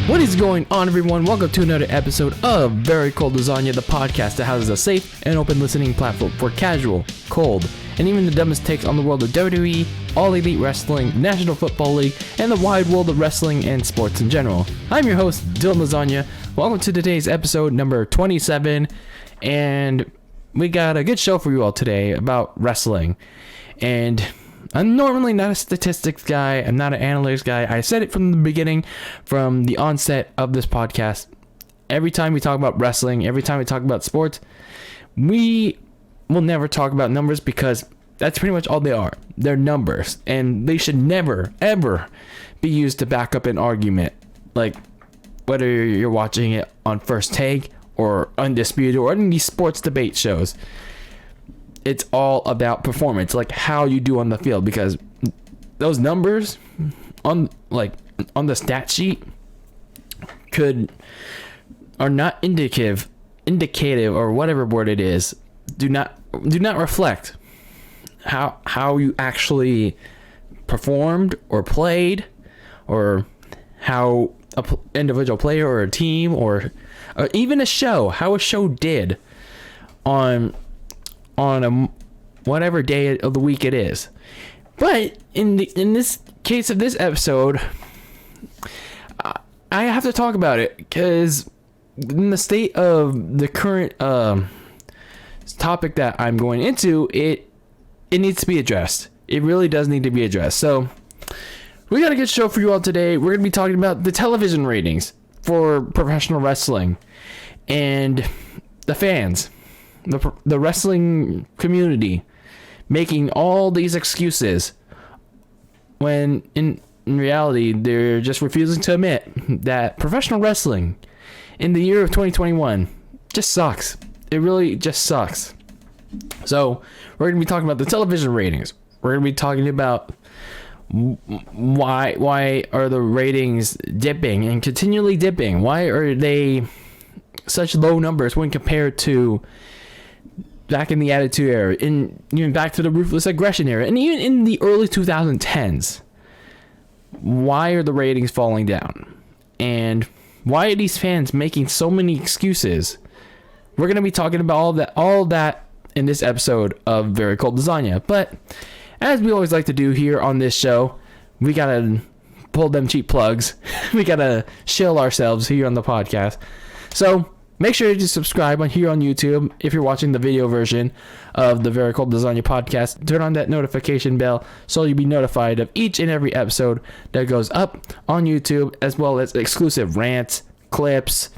What is going on, everyone? Welcome to another episode of Very Cold Lasagna, the podcast that houses a safe and open listening platform for casual, cold, and even the dumbest takes on the world of WWE, All Elite Wrestling, National Football League, and the wide world of wrestling and sports in general. I'm your host, DylanLasagna. Welcome to today's episode number 27, and we got a good show for you all today about wrestling. And I'm normally not a statistics guy. I'm not an analytics guy. I said it from the beginning, from the onset of this podcast. Every time we talk about wrestling, every time we talk about sports, we will never talk about numbers because that's pretty much all they are. They're numbers, and they should never, ever be used to back up an argument. Like, whether you're watching it on First Take or Undisputed or any sports debate shows. It's all about performance, like how you do on the field, because those numbers on the stat sheet are not indicative or whatever word it is, do not reflect how you actually performed or played, or how a individual player or a team or even how a show did on a whatever day of the week it is. But in this case of this episode, I have to talk about it because in the state of the current topic that I'm going into, it needs to be addressed. It really does need to be addressed. So we got a good show for you all today. We're going to be talking about the television ratings for professional wrestling and the fans. The wrestling community making all these excuses when in reality they're just refusing to admit that professional wrestling in the year of 2021 just sucks. It really just sucks. So we're going to be talking about the television ratings. We're going to be talking about why are the ratings dipping and continually dipping? Why are they such low numbers when compared to back in the Attitude Era, even back to the Ruthless Aggression Era, and even in the early 2010s? Why are the ratings falling down? And why are these fans making so many excuses? We're going to be talking about all that in this episode of Very Cold Lasagna. But as we always like to do here on this show, we got to pull them cheap plugs. We got to shill ourselves here on the podcast. So make sure to subscribe here on YouTube if you're watching the video version of the Very Cold Lasagna podcast. Turn on that notification bell so you'll be notified of each and every episode that goes up on YouTube, as well as exclusive rants, clips,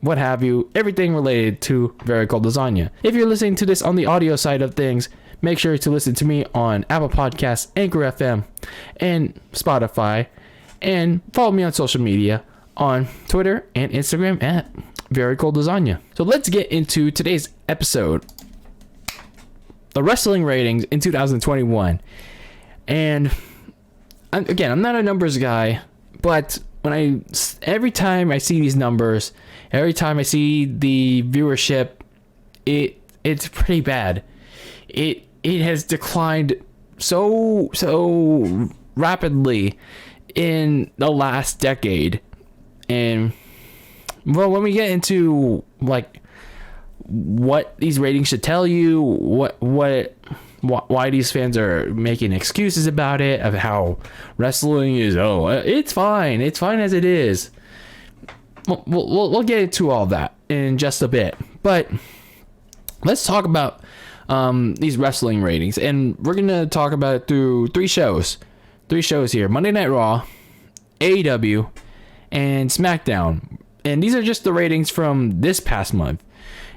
what have you, everything related to Very Cold Lasagna. If you're listening to this on the audio side of things, make sure to listen to me on Apple Podcasts, Anchor FM, and Spotify, and follow me on social media on Twitter and Instagram at Very Cold Lasagna. So let's get into today's episode. The wrestling ratings in 2021. And I'm not a numbers guy, but every time I see these numbers, every time I see the viewership, it's pretty bad. It has declined so rapidly in the last decade. And well, when we get into like what these ratings should tell you, why these fans are making excuses about it, of how wrestling is, it's fine as it is. We'll get into all that in just a bit, but let's talk about these wrestling ratings, and we're gonna talk about it through three shows here: Monday Night Raw, AEW, and SmackDown. And these are just the ratings from this past month.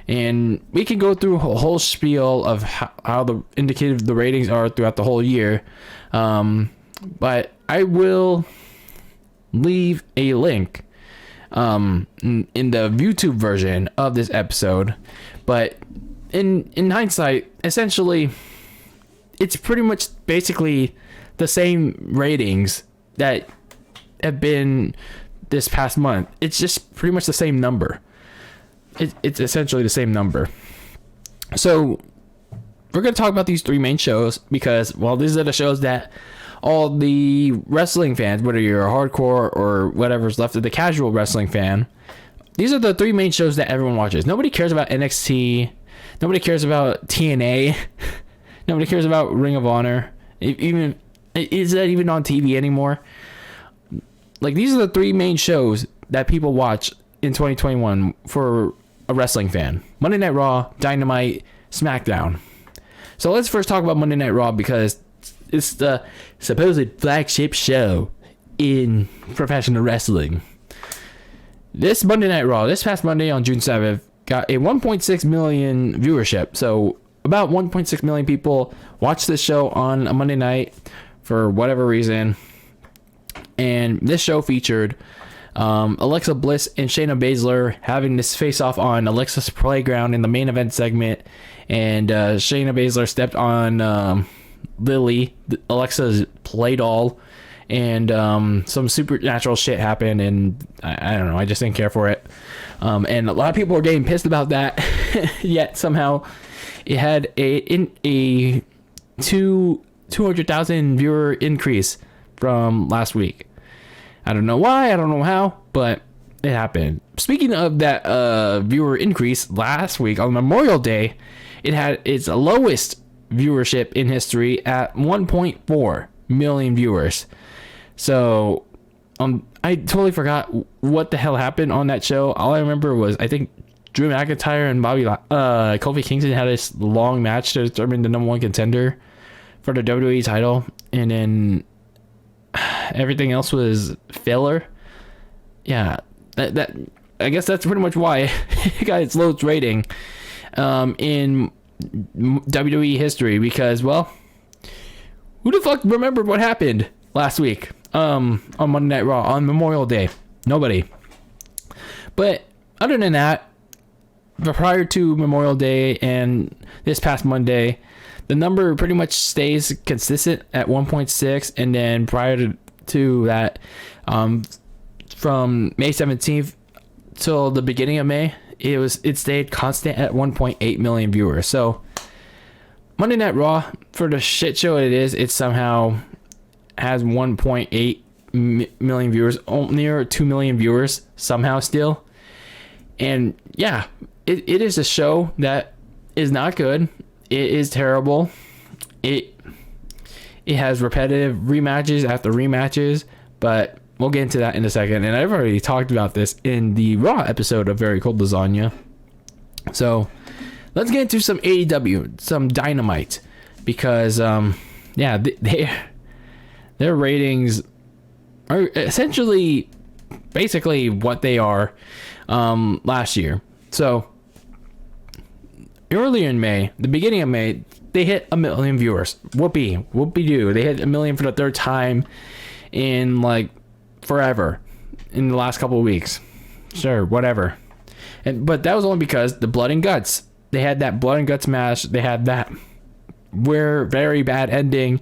And we can go through a whole spiel of how the indicative the ratings are throughout the whole year. But I will leave a link in the YouTube version of this episode. But in hindsight, essentially, it's pretty much basically the same ratings that have been this past month. It's just pretty much the same number. It's essentially the same number. So we're going to talk about these three main shows because, well, these are the shows that all the wrestling fans, whether you're a hardcore or whatever's left of the casual wrestling fan, these are the three main shows that everyone watches. Nobody cares about NXT. Nobody cares about TNA. Nobody cares about Ring of Honor. Even is that even on TV anymore? Like, these are the three main shows that people watch in 2021 for a wrestling fan: Monday Night Raw, Dynamite, SmackDown. So let's first talk about Monday Night Raw, because it's the supposed flagship show in professional wrestling. This Monday Night Raw, this past Monday on June 7th, got a 1.6 million viewership. So about 1.6 million people watched this show on a Monday night for whatever reason. And this show featured Alexa Bliss and Shayna Baszler having this face-off on Alexa's Playground in the main event segment. And Shayna Baszler stepped on Lily, Alexa's play doll. And some supernatural shit happened, and I don't know, I just didn't care for it. And a lot of people were getting pissed about that. Yet somehow it had a 200,000 viewer increase from last week. I don't know why, I don't know how, but it happened. Speaking of that viewer increase, last week on Memorial Day, it had its lowest viewership in history at 1.4 million viewers. So, I totally forgot what the hell happened on that show. All I remember was, I think Drew McIntyre and Kofi Kingston had this long match to determine the number one contender for the WWE title, and then everything else was filler. Yeah, that I guess that's pretty much why it got its lowest rating in WWE history, because, well, who the fuck remembered what happened last week on Monday Night Raw on Memorial Day? Nobody. But other than that, prior to Memorial Day and this past Monday, the number pretty much stays consistent at 1.6, and then prior to that, from May 17th till the beginning of May, it stayed constant at 1.8 million viewers. So Monday Night Raw, for the shit show it is, it somehow has 1.8 million viewers, near 2 million viewers somehow still. And yeah, it is a show that is not good. It is terrible. It has repetitive rematches after rematches, but we'll get into that in a second. And I've already talked about this in the Raw episode of Very Cold Lasagna. So let's get into some AEW, some Dynamite, because yeah, their ratings are essentially basically what they are last year. So earlier in May, the beginning of May, they hit 1 million viewers. Whoopie-doo. They hit 1 million for the third time in like forever in the last couple of weeks. Sure, whatever. But that was only because the Blood and Guts. They had that Blood and Guts match. They had that very bad ending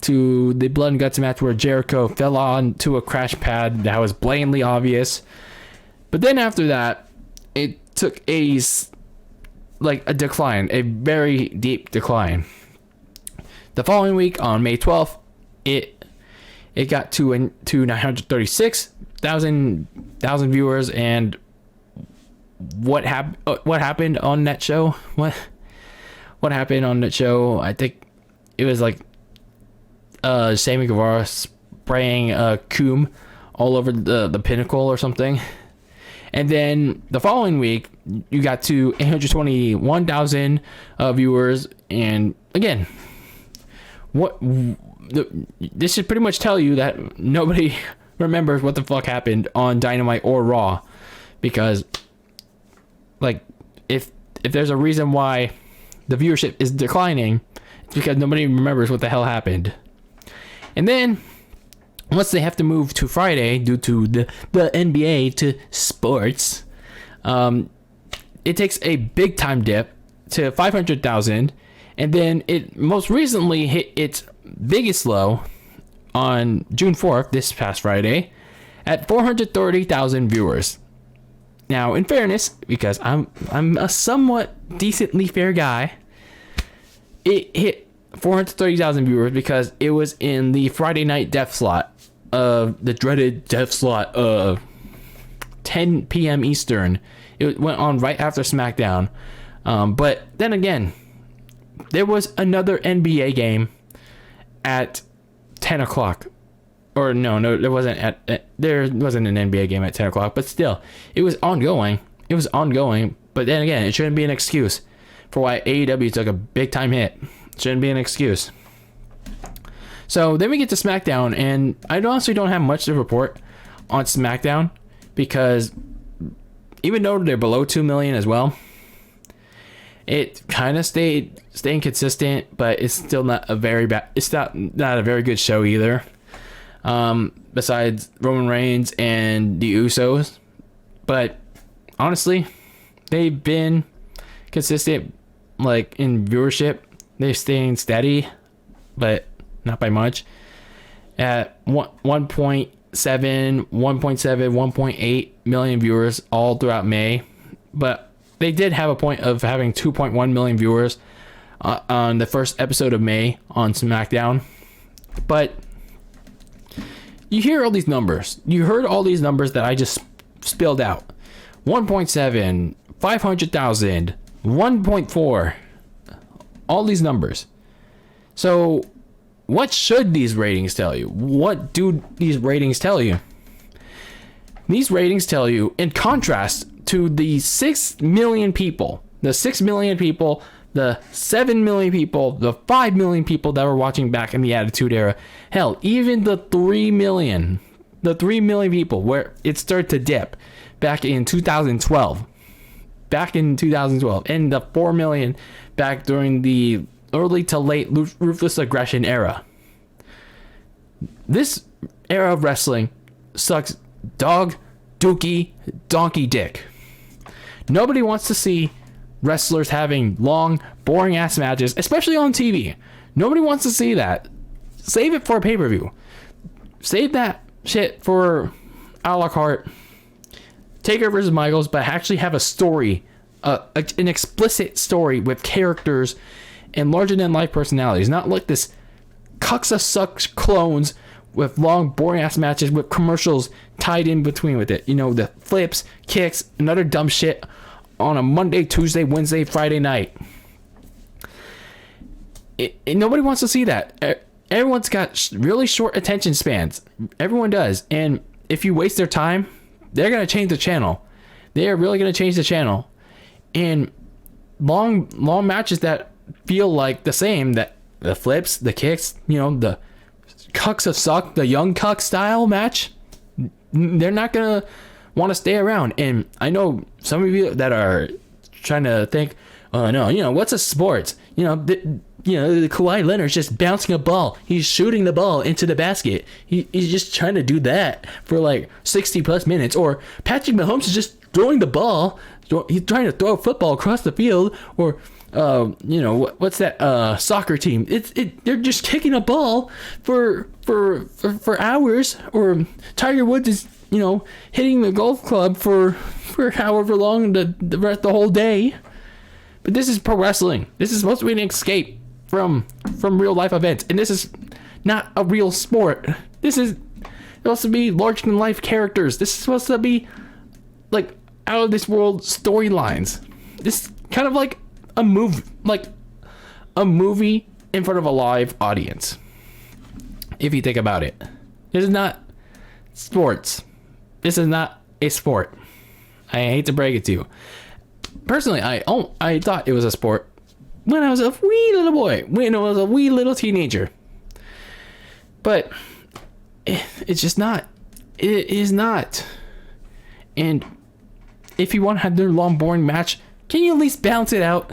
to the Blood and Guts match where Jericho fell onto a crash pad that was blatantly obvious. But then after that, it took a decline, a very deep decline. The following week, on May 12th, it got to 936,000 viewers. And what happened on that show? What happened on that show? I think it was like Sammy Guevara spraying Coom all over the pinnacle or something. And then the following week, you got to 821,000 viewers. And again, this should pretty much tell you that nobody remembers what the fuck happened on Dynamite or Raw, because like if there's a reason why the viewership is declining, it's because nobody remembers what the hell happened. And then once they have to move to Friday due to the NBA to sports, it takes a big time dip to 500,000, and then it most recently hit its biggest low on June 4th, this past Friday, at 430,000 viewers. Now, in fairness, because I'm a somewhat decently fair guy, it hit 430,000 viewers because it was in the Friday night death slot, the dreaded death slot of 10 p.m. Eastern. It went on right after SmackDown. But then again, there was another NBA game at 10 o'clock. Or no, there wasn't there wasn't an NBA game at 10 o'clock, but still, it was ongoing. It was ongoing, but then again, it shouldn't be an excuse for why AEW took a big time hit. It shouldn't be an excuse. So then we get to SmackDown, and I honestly don't have much to report on SmackDown because even though they're below 2 million as well, it kind of staying consistent, but it's still not a very bad. It's not a very good show either. Besides Roman Reigns and the Usos, but honestly, they've been consistent, like in viewership. They're staying steady, but not by much. At 1.7, 1.8 million viewers all throughout May, but they did have a point of having 2.1 million viewers on the first episode of May on SmackDown. But you hear all these numbers. You heard all these numbers that I just spilled out. 1.7, 500,000, 1.4. All these numbers. So what should these ratings tell you? What do these ratings tell you? These ratings tell you, in contrast to the 6 million people, the 7 million people, the 5 million people that were watching back in the Attitude Era. Hell, even the 3 million people where it started to dip back in 2012. And the 4 million back during the early to late Ruthless Aggression era. This era of wrestling sucks dog, dookie, donkey dick. Nobody wants to see wrestlers having long, boring ass matches, especially on TV. Nobody wants to see that. Save it for a pay-per-view. Save that shit for a la carte. Taker versus Michaels, but actually have a story, an explicit story with characters and larger than life personalities. Not like this cucks of sucks clones with long, boring ass matches with commercials tied in between with it. You know, the flips, kicks, another dumb shit on a Monday, Tuesday, Wednesday, Friday night. Nobody wants to see that. Everyone's got really short attention spans. Everyone does. And if you waste their time, they're going to change the channel. They are really going to change the channel. And long matches that feel like the same, that the flips, the kicks, you know, the cucks of suck, the young cuck style match, they're not going to want to stay around. And I know some of you that are trying to think, oh no, you know, what's a sport? You know, the Kawhi Leonard's just bouncing a ball. He's shooting the ball into the basket. He's just trying to do that for like 60 plus minutes. Or Patrick Mahomes is just throwing the ball. He's trying to throw a football across the field. Or, what's that soccer team? They're just kicking a ball for hours. Or Tiger Woods is, you know, hitting the golf club for however long the whole day. But this is pro wrestling. This is supposed to be an escape from real life events, and this is not a real sport. This is supposed to be larger than life characters. This is supposed to be like out of this world storylines. This is kind of like a movie in front of a live audience. If you think about it, this is not sports. This is not a sport. I hate to break it to you. Personally, I thought it was a sport when I was a wee little boy, when I was a wee little teenager. But it's just not. It is not. And if you want to have their long, boring match, can you at least balance it out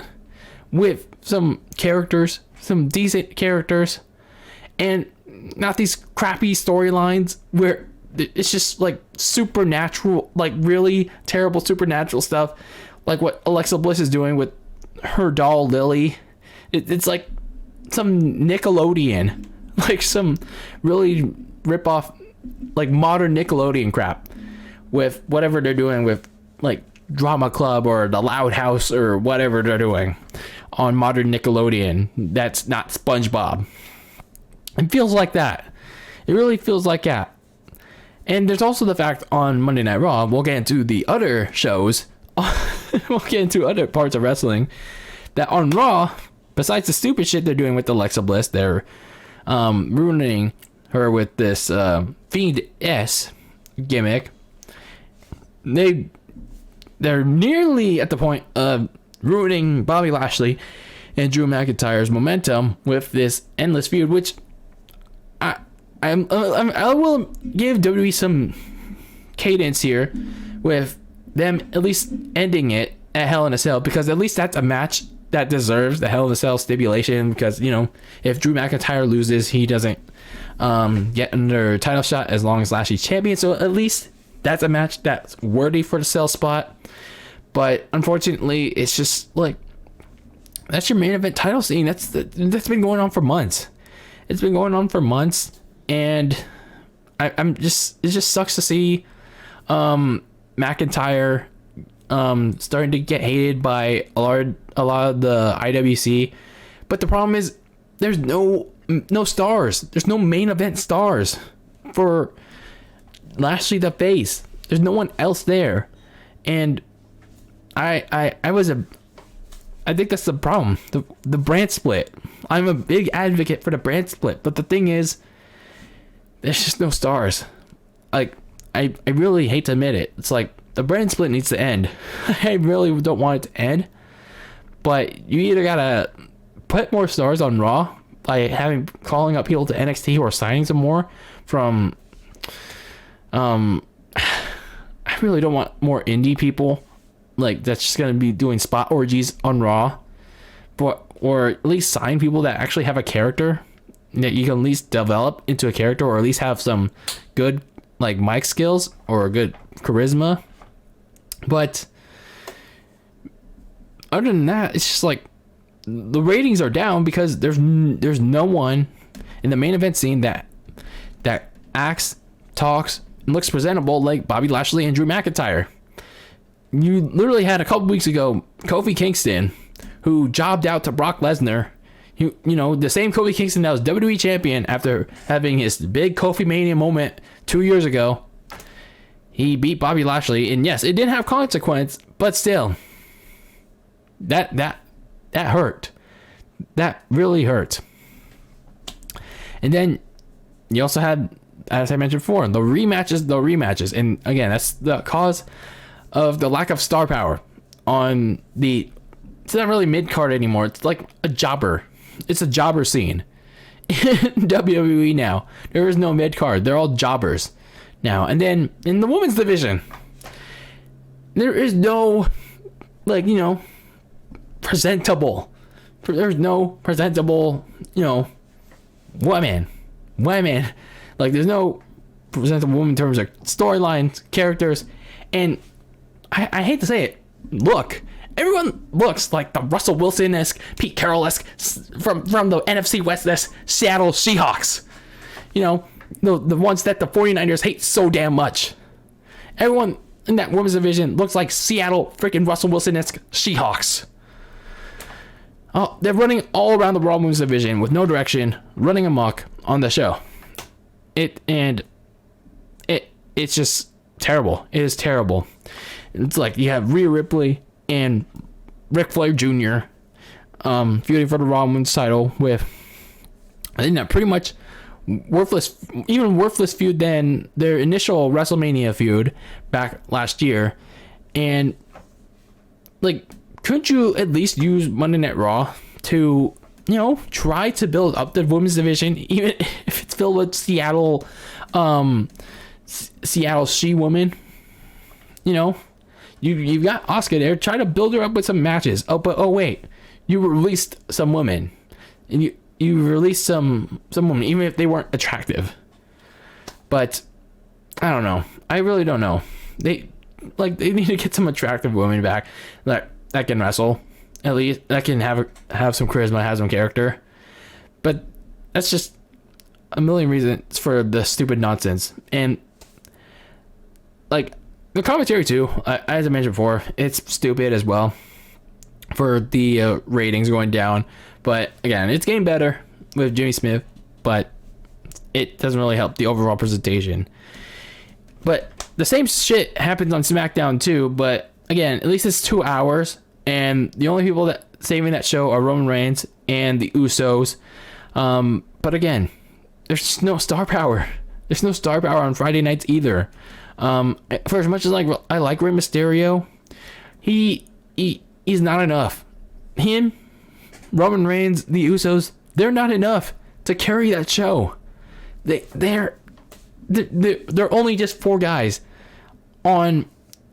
with some characters, some decent characters, and not these crappy storylines where it's just like supernatural, like really terrible supernatural stuff, like what Alexa Bliss is doing with her doll Lily. It's like some Nickelodeon, like some really rip off, like modern Nickelodeon crap with whatever they're doing with like Drama Club or the Loud House or whatever they're doing, on modern Nickelodeon that's not SpongeBob. It feels like that. It really feels like that. And there's also the fact on Monday Night Raw, we'll get into the other shows, we'll get into other parts of wrestling, that on Raw, besides the stupid shit they're doing with Alexa Bliss, they're ruining her with this Fiend S gimmick. They're nearly at the point of ruining Bobby Lashley and Drew McIntyre's momentum with this endless feud, which I will give WWE some cadence here with them at least ending it at Hell in a Cell, because at least that's a match that deserves the Hell in a Cell stipulation, because, you know, if Drew McIntyre loses, he doesn't get another title shot as long as Lashley's champion. So at least that's a match that's worthy for the Cell spot. But unfortunately, it's just like, that's your main event title scene. That's been going on for months. It's been going on for months, and it just sucks to see McIntyre starting to get hated by a lot of the IWC. But the problem is there's no stars. There's no main event stars for Lashley the face. There's no one else there, and I think that's the problem. The brand split. I'm a big advocate for the brand split, but the thing is, there's just no stars. Like, I really hate to admit it. It's like, the brand split needs to end. I really don't want it to end, but you either gotta put more stars on Raw by calling up people to NXT or signing some more from. I really don't want more indie people, like, that's just gonna be doing spot orgies on Raw, or at least sign people that actually have a character that you can at least develop into a character, or at least have some good, like, mic skills or good charisma. But other than that, it's just like the ratings are down because there's no one in the main event scene that acts, talks, and looks presentable like Bobby Lashley and Drew McIntyre. You literally had a couple weeks ago Kofi Kingston, who jobbed out to Brock Lesnar. You know, the same Kofi Kingston that was WWE champion after having his big Kofi Mania moment 2 years ago. He beat Bobby Lashley, and yes, it didn't have consequence, but still, that hurt. That really hurt. And then you also had, as I mentioned before, the rematches, and again, that's the cause of the lack of star power on the. It's not really mid card anymore. It's like a jobber. It's a jobber scene in WWE now. There is no mid card. They're all jobbers now. And then in the women's division, there is no, like, you know, presentable. There's no presentable, you know, women. Like, there's no presentable women in terms of storylines, characters, and I hate to say it. Look, everyone looks like the Russell Wilson-esque, Pete Carroll-esque from the NFC West-esque Seattle Seahawks. You know, the ones that the 49ers hate so damn much. Everyone in that women's division looks like Seattle freaking Russell Wilson-esque Seahawks. Oh, they're running all around the Raw women's division with no direction, running amok on the show. It's just terrible. It is terrible. It's like you have Rhea Ripley and Ric Flair Jr. Feuding for the Raw Women's title with, I think, that pretty much worthless feud than their initial WrestleMania feud back last year. And, like, couldn't you at least use Monday Night Raw to, you know, try to build up the women's division, even if it's filled with Seattle she-woman? You know, you've got Asuka there. Try to build her up with some matches. But wait, you released some women, and you released some women, even if they weren't attractive. But I don't know. I really don't know. They need to get some attractive women back that can wrestle, at least that can have some charisma, have some character. But that's just a million reasons for the stupid nonsense. And, like, the commentary too, as I mentioned before, it's stupid as well. for the ratings going down. But again, it's getting better with Jimmy Smith, but it doesn't really help the overall presentation. But the same shit happens on SmackDown too, but again, at least it's 2 hours, and the only people that saving that show are Roman Reigns and the Usos. But again, there's no star power. There's no star power on Friday nights either. For as much as I like Rey Mysterio, he's not enough. Him, Roman Reigns, the Usos, they're not enough to carry that show. They're only just 4 guys on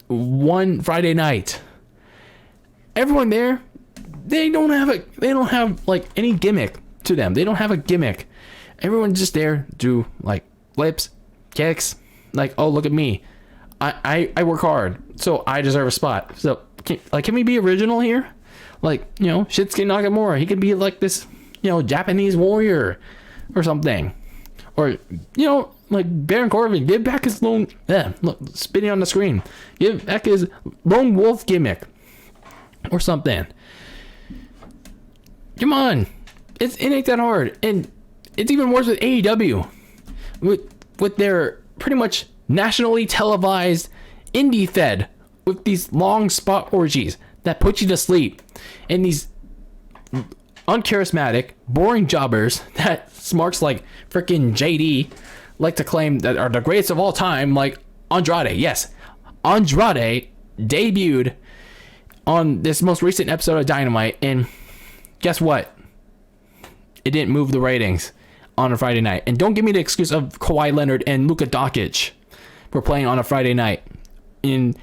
one Friday night. Everyone there, they don't have like any gimmick to them. They don't have a gimmick. Everyone's just there to like flips, kicks, like, oh, look at me. I work hard, so I deserve a spot. So can we be original here? Like, Shinsuke Nakamura, he could be like this, Japanese warrior or something. Or, like Baron Corbin, give back his look, spitting on the screen. Give back his lone wolf gimmick or something. Come on. It ain't that hard. And it's even worse with AEW. With their pretty much nationally televised indie fed with these long spot orgies that put you to sleep, and these uncharismatic, boring jobbers that smarks like freaking JD like to claim that are the greatest of all time, like Andrade. Yes, Andrade debuted on this most recent episode of Dynamite, and guess what? It didn't move the ratings on a Friday night. And don't give me the excuse of Kawhi Leonard and Luka Doncic for playing on a Friday night in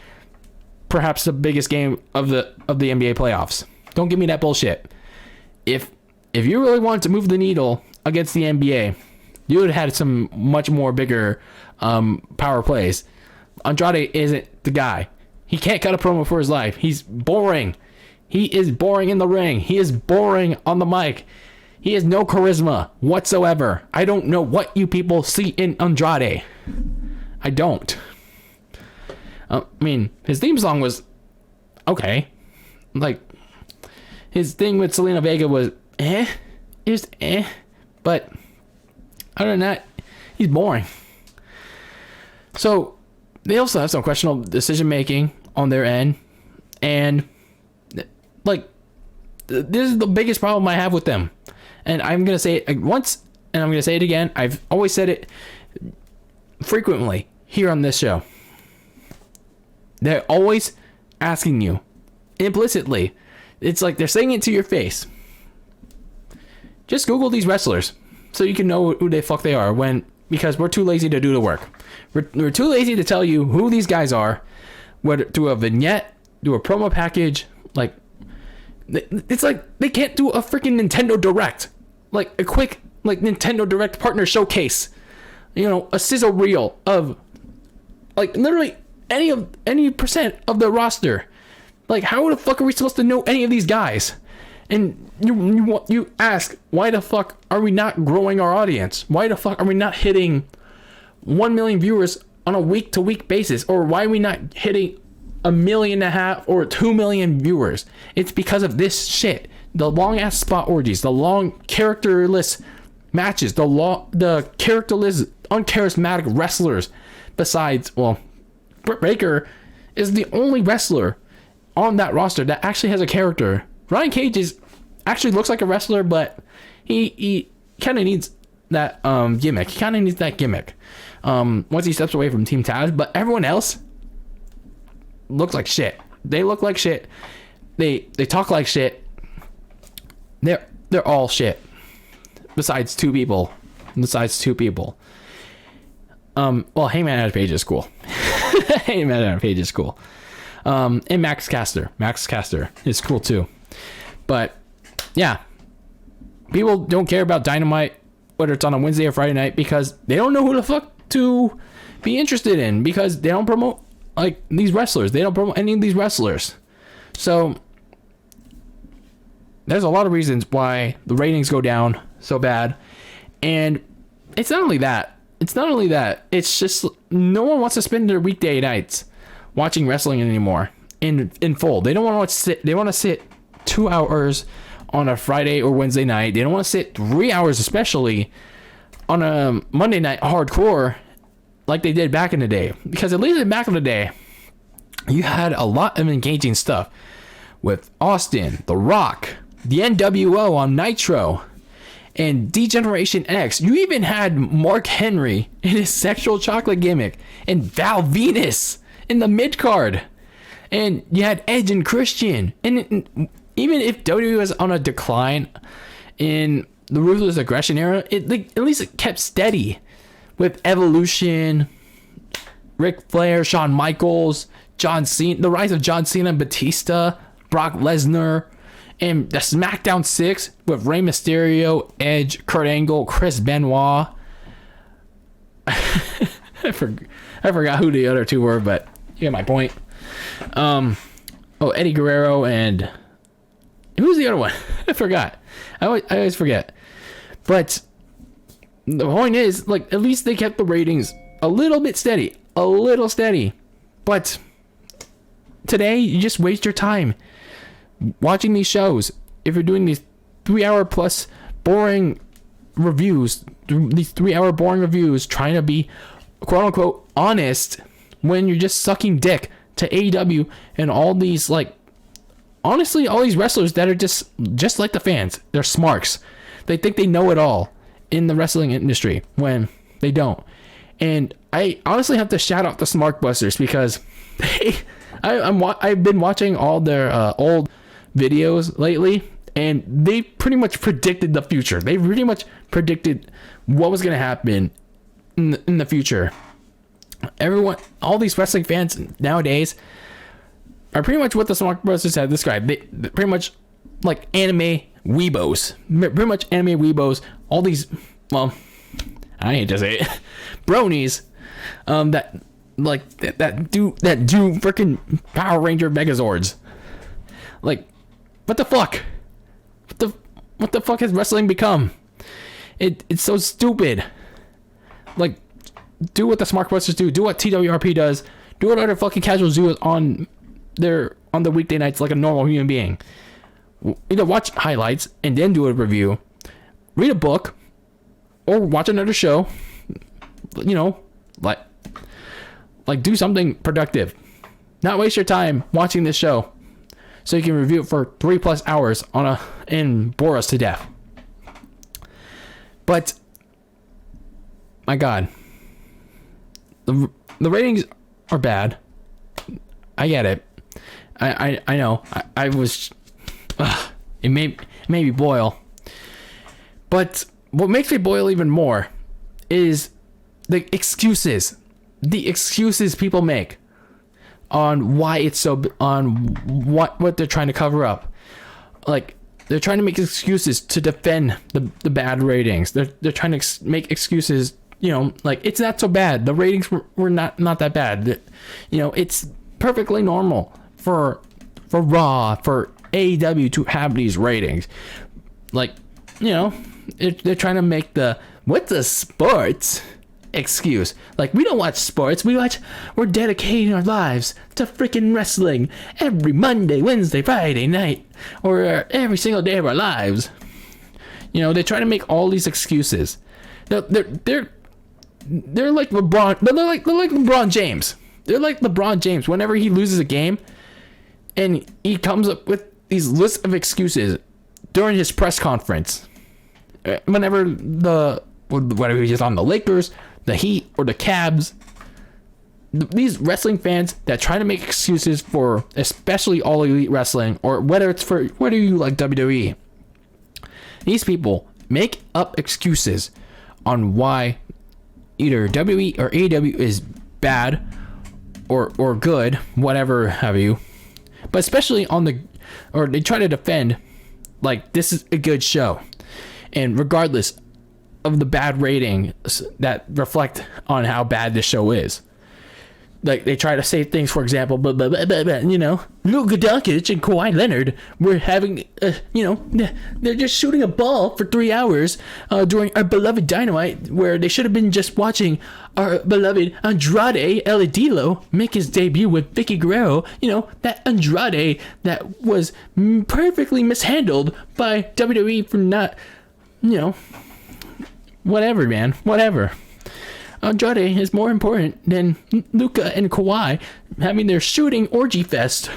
perhaps the biggest game of the NBA playoffs. Don't give me that bullshit. If you really wanted to move the needle against the NBA, you would have had some much more bigger power plays. Andrade isn't the guy. He can't cut a promo for his life. He's boring. He is boring in the ring. He is boring on the mic. He has no charisma whatsoever. I don't know what you people see in Andrade. I don't. I mean, his theme song was okay. Like, his thing with Selena Vega was It was But other than that, he's boring. So, they also have some questionable decision making on their end. And, like, this is the biggest problem I have with them. And I'm going to say it once, and I'm going to say it again. I've always said it frequently here on this show. They're always asking you implicitly. It's like they're saying it to your face. Just Google these wrestlers so you can know who the fuck they are, because we're too lazy to do the work. We're too lazy to tell you who these guys are, whether through a vignette, do a promo package. Like, it's like they can't do a freaking Nintendo Direct. Like a quick Nintendo Direct partner showcase. A sizzle reel of like literally any percent of the roster. Like, how the fuck are we supposed to know any of these guys? And you ask, why the fuck are we not growing our audience? Why the fuck are we not hitting 1 million viewers on a week-to-week basis? Or why are we not hitting 1.5 million or 2 million viewers? It's because of this shit. The long ass spot orgies, the long characterless matches, the characterless uncharismatic wrestlers. Besides, Britt Baker is the only wrestler on that roster that actually has a character. Ryan Cage actually looks like a wrestler, but he kind of needs that gimmick. He kind of needs that gimmick once he steps away from Team Taz. But everyone else looks like shit. They look like shit. They talk like shit. They're all shit. Besides two people. Heyman Adam Page is cool. Heyman Adam Page is cool. And Max Caster. Max Caster is cool too. But yeah, people don't care about Dynamite, whether it's on a Wednesday or Friday night, because they don't know who the fuck to be interested in, because they don't promote like these wrestlers. They don't promote any of these wrestlers. So there's a lot of reasons why the ratings go down so bad. And it's not only that. It's just no one wants to spend their weekday nights watching wrestling anymore in full. They don't want to sit. They want to sit 2 hours on a Friday or Wednesday night. They don't want to sit 3 hours, especially on a Monday night hardcore like they did back in the day. Because at least back in the day, you had a lot of engaging stuff with Austin, The Rock, the NWO on Nitro, and D-Generation X. You even had Mark Henry in his sexual chocolate gimmick, and Val Venus in the mid-card. And you had Edge and Christian. And even if WWE was on a decline in the Ruthless Aggression era, at least it kept steady with Evolution, Ric Flair, Shawn Michaels, John Cena, the rise of John Cena and Batista, Brock Lesnar, and the SmackDown 6 with Rey Mysterio, Edge, Kurt Angle, Chris Benoit. I forgot who the other two were, but you get my point. Eddie Guerrero and who's the other one? I forgot. I always forget. But the point is, like, at least they kept the ratings a little bit steady, a little steady. But today, you just waste your time watching these shows. If you're doing these 3-hour plus boring reviews, these 3-hour boring reviews, trying to be quote unquote honest when you're just sucking dick to AEW and all these, like, honestly, all these wrestlers that are just like the fans. They're smarks. They think they know it all in the wrestling industry when they don't. And I honestly have to shout out the Smart Busters because I've been watching all their old videos lately, and they pretty much predicted the future. They pretty much predicted what was going to happen in the future. Everyone, all these wrestling fans nowadays are pretty much what the Smart Busters have described. They're pretty much like anime weebos. Pretty much anime weebos. All these, well, I hate to say it, bronies, that do freaking Power Ranger Megazords. Like, what the fuck? What the fuck has wrestling become? It's so stupid. Like, do what the Smart Busters do. Do what TWRP does. Do what other fucking casuals do on the weekday nights like a normal human being. Either watch highlights and then do a review, read a book, or watch another show. You know, like do something productive. Not waste your time watching this show so you can review it for 3+ hours and bore us to death. But my God, the ratings are bad. I get it. I know. I was. It made me boil. But what makes me boil even more is the excuses. The excuses people make on why it's so, on what they're trying to cover up. Like, they're trying to make excuses to defend the bad ratings. They're trying to make excuses, you know, like, it's not so bad. The ratings were not that bad. You know, it's perfectly normal for Raw, for AEW to have these ratings. Like, you know, they're trying to make what's the sports excuse. Like, we don't watch sports. We're dedicating our lives to freaking wrestling every Monday, Wednesday, Friday night, or every single day of our lives. You know, they try to make all these excuses. They're like LeBron. They're like LeBron James. They're like LeBron James. Whenever he loses a game, and he comes up with these lists of excuses during his press conference. Whenever whether he's on the Lakers, the Heat, or the Cavs, these wrestling fans that try to make excuses for, especially All Elite Wrestling, or whether you like WWE, these people make up excuses on why either WWE or AEW is bad or good, whatever have you. But especially or they try to defend, like, this is a good show. And regardless of the bad ratings that reflect on how bad this show is, like they try to say things, for example, but Luka Doncic and Kawhi Leonard were having, they're just shooting a ball for 3 hours during our beloved Dynamite, where they should have been just watching our beloved Andrade El Idolo make his debut with Vicky Guerrero. That Andrade that was perfectly mishandled by WWE for not, whatever, man, whatever. Andrade is more important than Luka and Kawhi having their shooting orgy fest.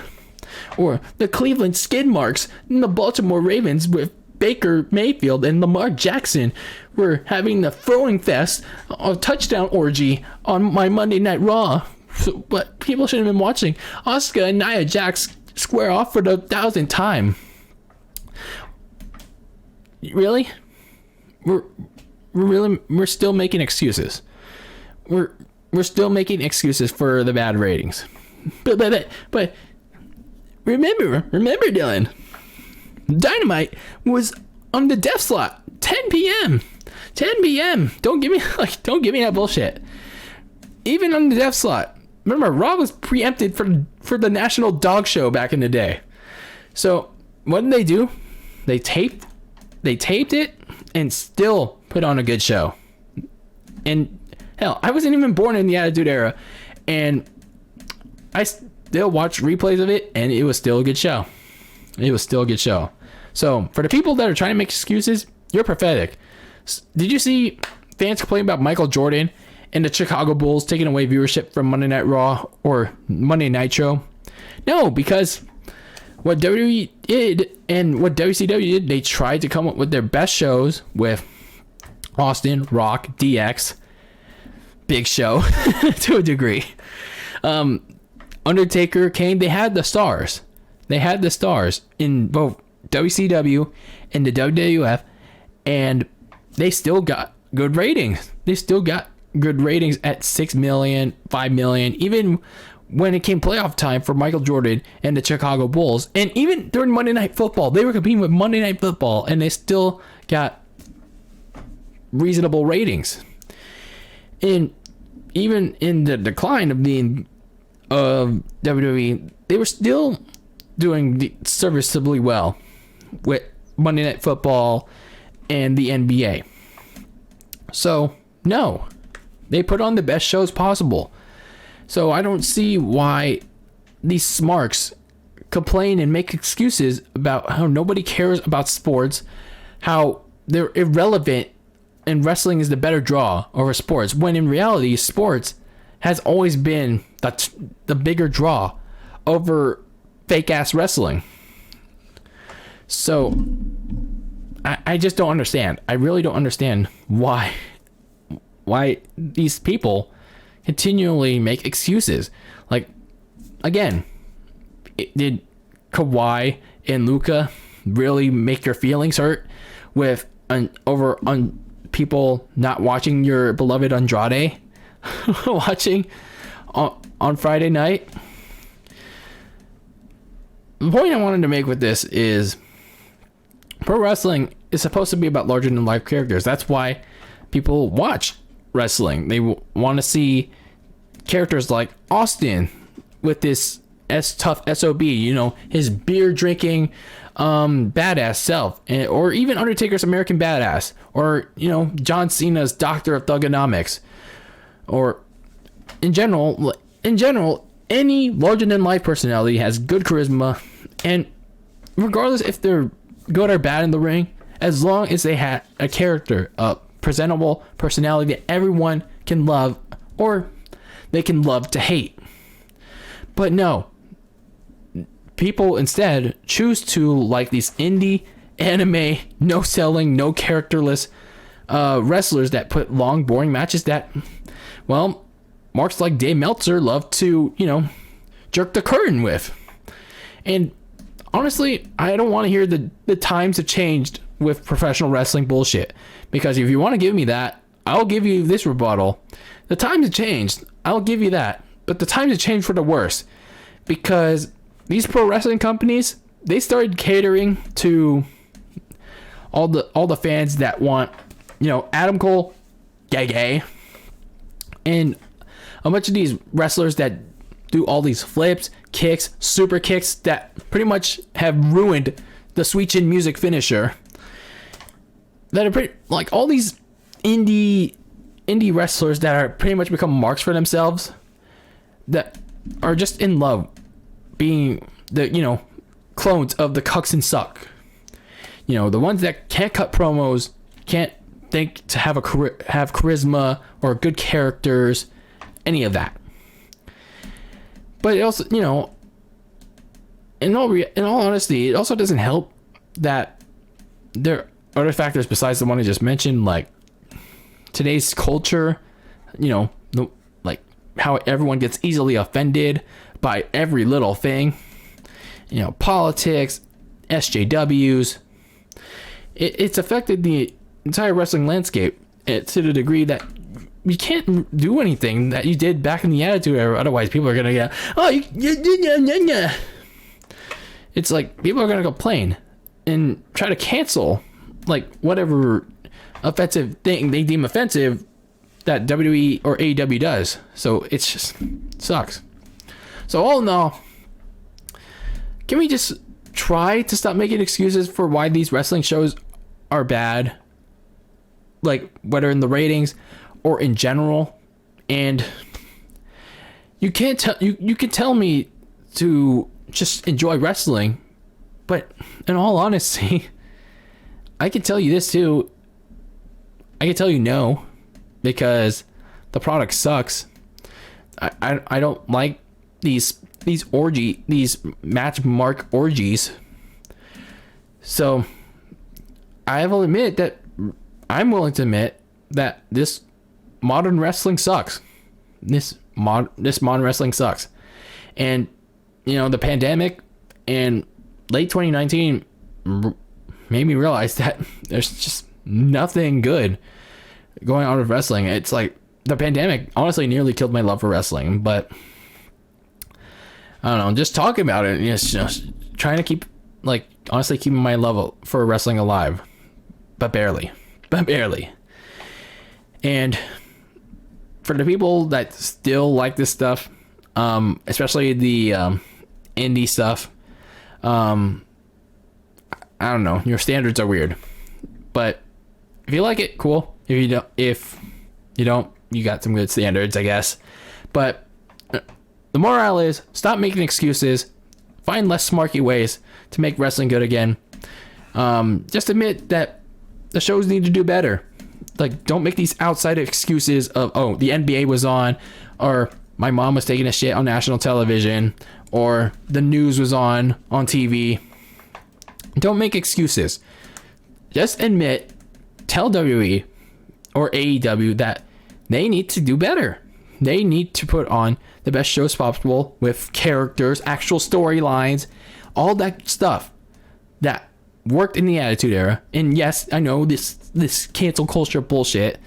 Or the Cleveland skid marks and the Baltimore Ravens with Baker Mayfield and Lamar Jackson were having the throwing fest, a touchdown orgy on my Monday Night Raw. But people should have been watching Asuka and Nia Jax square off for the 1,000th time. Really? We're still making excuses. We're still making excuses for the bad ratings. But remember, Dylan, Dynamite was on the death slot, 10 p.m. Don't give me that bullshit. Even on the death slot. Remember, Raw was preempted for the National Dog Show back in the day. So what did they do? They taped it and still put on a good show. And hell, I wasn't even born in the Attitude Era, and I still watched replays of it, and it was still a good show. So for the people that are trying to make excuses, you're pathetic. Did you see fans complain about Michael Jordan and the Chicago Bulls taking away viewership from Monday Night Raw or Monday Nitro? No, because what WWE did and what WCW did, they tried to come up with their best shows with Austin, Rock, DX, Big Show to a degree. Undertaker, Kane, they had the stars. In both WCW and the WWF, and they still got good ratings. At 6 million, 5 million, even when it came playoff time for Michael Jordan and the Chicago Bulls. And even during Monday Night Football, they were competing with Monday Night Football, and they still got reasonable ratings. And even in the decline of WWE, they were still doing serviceably well with Monday Night Football and the NBA. So, no, they put on the best shows possible. So I don't see why these smarks complain and make excuses about how nobody cares about sports, how they're irrelevant, and wrestling is the better draw over sports, when in reality, sports has always been the bigger draw over fake-ass wrestling. So, I just don't understand. I really don't understand why these people continually make excuses. Like, again, did Kawhi and Luka really make your feelings hurt with over people not watching your beloved Andrade watching on Friday night? The point I wanted to make with this is pro wrestling is supposed to be about larger than life characters. That's why people watch wrestling. They want to see characters like Austin with this tough SOB, his beer drinking badass self, or even Undertaker's American Badass, or John Cena's Doctor of Thugonomics, or in general any larger than life personality has good charisma, and regardless if they're good or bad in the ring, as long as they had a character, a presentable personality that everyone can love, or they can love to hate. But no, people instead choose to like these indie, anime, no selling, no characterless wrestlers that put long, boring matches that, well, marks like Dave Meltzer love to, jerk the curtain with. And honestly, I don't want to hear the times have changed with professional wrestling bullshit. Because if you want to give me that, I'll give you this rebuttal. The times have changed. I'll give you that. But the times have changed for the worse. Because these pro wrestling companies, they started catering to all the fans that want, Adam Cole, gay. And A bunch of these wrestlers that do all these flips, kicks, super kicks that pretty much have ruined the Sweet Chin Music finisher. That are pretty, like, all these indie wrestlers that are pretty much become marks for themselves, that are just in love being the, clones of the cucks and suck. The ones that can't cut promos, can't think to have charisma or good characters, any of that. But it also, in all honesty, it also doesn't help that there are other factors besides the one I just mentioned, like today's culture, like how everyone gets easily offended by every little thing, politics, SJWs. It's affected the entire wrestling landscape to the degree that you can't do anything that you did back in the Attitude Era. Otherwise, people are gonna get, it's like people are gonna complain and try to cancel like whatever offensive thing they deem offensive that WWE or AEW does. So it's just sucks. So all in all, can we just try to stop making excuses for why these wrestling shows are bad, like whether in the ratings or in general? And you can't tell you can tell me to just enjoy wrestling, but in all honesty, I can tell you this too. I can tell you no, because the product sucks. I don't like these match mark orgies. So I'm willing to admit that this modern wrestling sucks. This modern wrestling sucks. And the pandemic and late 2019 made me realize that there's just nothing good going on with wrestling. It's like the pandemic honestly nearly killed my love for wrestling, but I don't know, just talking about it, it's just trying to keep, like, honestly keeping my love for wrestling alive, but barely. And for the people that still like this stuff, especially the indie stuff, I don't know, your standards are weird. But if you like it, cool. If you don't, you got some good standards, I guess. But the morale is, stop making excuses. Find less smarky ways to make wrestling good again. Just admit that the shows need to do better. Like, don't make these outside excuses of, oh, the NBA was on, or my mom was taking a shit on national television, or the news was on TV. Don't make excuses. Just admit, tell WWE or AEW that they need to do better. They need to put on the best shows possible with characters, actual storylines, all that stuff that worked in the Attitude Era. And yes, I know this cancel culture bullshit.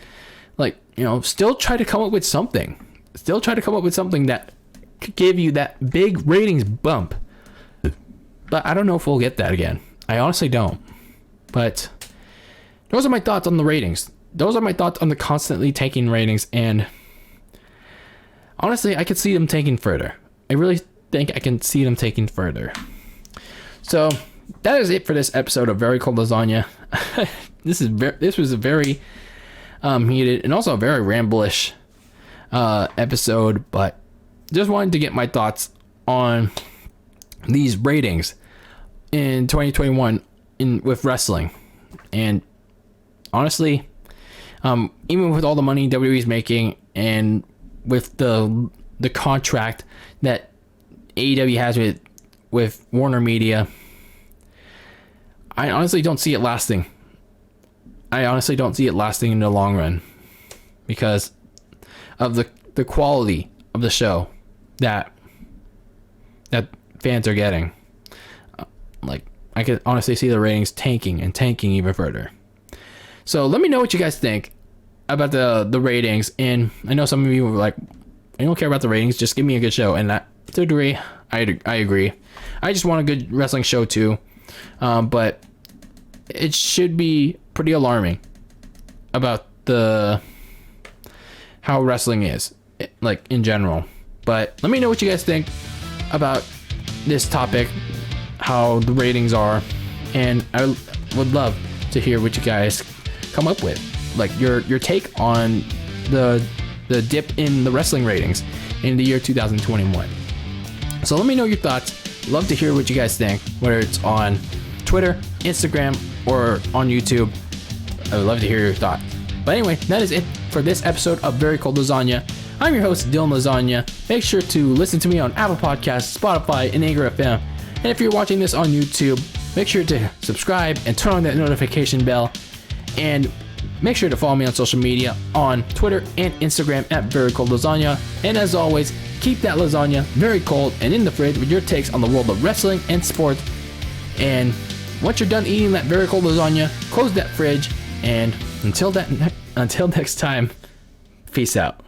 Like, still try to come up with something. Still try to come up with something that could give you that big ratings bump. But I don't know if we'll get that again. I honestly don't. But those are my thoughts on the ratings. Those are my thoughts on the constantly tanking ratings, and honestly, I could see them taking further. I really think I can see them taking further. So that is it for this episode of Very Cold Lasagna. This was a very heated and also a very ramblish episode, but just wanted to get my thoughts on these ratings in 2021 with wrestling. And honestly, even with all the money WWE is making, and with the contract that AEW has with Warner Media, I honestly don't see it lasting. I honestly don't see it lasting in the long run because of the quality of the show that fans are getting. Like, I could honestly see the ratings tanking even further. So let me know what you guys think about the ratings. And I know some of you were like, I don't care about the ratings, just give me a good show. And that, to a degree, I agree. I just want a good wrestling show too. But it should be pretty alarming about how wrestling is. like in general. But let me know what you guys think about this topic, how the ratings are, and I would love to hear what you guys come up with, like your take on the dip in the wrestling ratings in the year 2021. So let me know your thoughts. Love to hear what you guys think, whether it's on Twitter, Instagram, or on YouTube. I would love to hear your thoughts. But anyway, that is it for this episode of Very Cold Lasagna. I'm your host, DylanLasagna. Make sure to listen to me on Apple Podcasts, Spotify, and Anchor FM. And if you're watching this on YouTube, make sure to subscribe and turn on that notification bell. And make sure to follow me on social media on Twitter and Instagram at Very Cold Lasagna. And as always, keep that lasagna very cold and in the fridge with your takes on the world of wrestling and sports. And once you're done eating that very cold lasagna, close that fridge. And until next time, peace out.